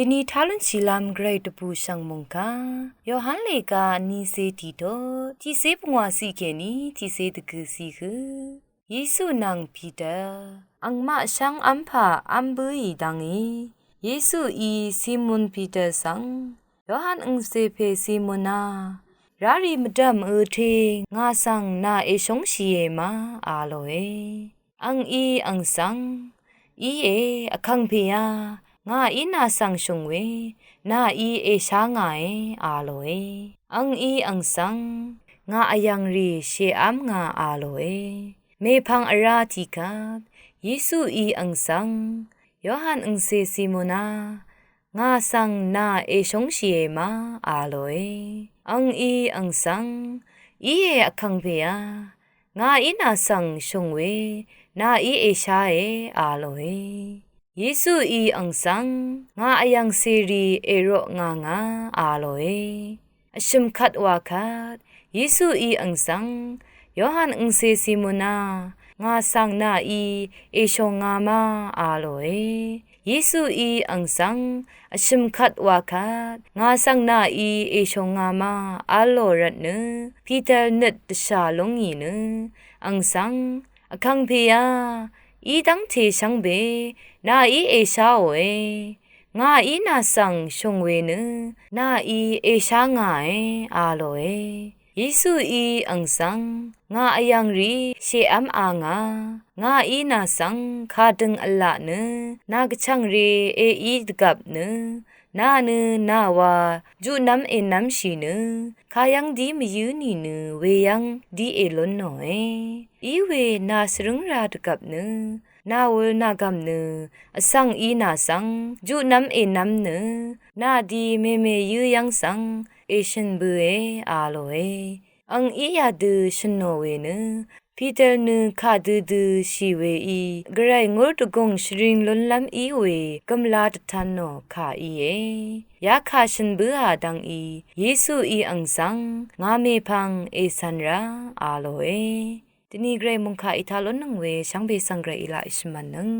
ดินีทาลุนชิลามเกรดปูชังมงกายอหันเลกานีเซติโตที่เซปงวาสีเคนีที่เซตกึสีคือเยซูนังพีเตอร์อังมาชังอัมพาอัมบุยดังอีเยซูอีซิมอนพีเตอร์สังยอหันอึงเซเพซิมอนารารีมดัมเทงาสังนาเอชงชีเอมาอาโลเออังอีอังสังอีเออคังเพียงาอีนาสังชงเวนาอีเอชางาเออาโลเออังอีอังสังงาอายังรีเชอัมงาอาโลเอเมพังอาราติกับเยซูอีอังสังยอหันอึงเซซิโมนางาสังนาเอชงชีเอมาอาโลเออังอีอังสังอีเออคังเปียงาอีนาสังชงเวนาอีเอชาเออาโลเอเยซูอีอังสังงาอายังเซรีเอโรงางาอาโลเออชิมคัดวาคัดเยซูอีอังสังยอหันอึงเซซิโมนางาสังนาอีเอชงงามาอาโลเอเยซูอีอังสังอชิมคัดวาคัดงาสังนาอีเอชงงามาอาโลรัตเนพีเตอร์เนตชาลงอีเนอังสังอคังเพียอีดังเทชังเบนาอีเอชาโอเองาอีนาสังชงเวเนนาอีเอชางาเออาโลเอเยซูอีอังสังงาอายังรีเชอัมอางาอีนาสังคาดึงอัลละเนนากชังเรเออีดกับเนนาเนนาวาจุนัมเอนัมชีเนคายังดีมยืนีเนเวยังดีเอลอนโนเออีเวนาสรุงราดกับเนนาเวลนากำเนอสังอีนาสังจุนัมเอนัมเนนาดีเมเมยืยังสังเอชันเบเออาโลเออังอียาดูชโนเวเนพีเตอร์นึคาดูชีเวอีกระไรงดกงชริงลนลำอีเวกำลาดทันโนคาอีเอยาคาชันเบอาดังอีเยซูอีอังสังงาเมพังเอซันราอาโลเอทีนี้เกรมงคาอิทาลนนังเวช่างเบสังเกรอิลาอิชมันนัง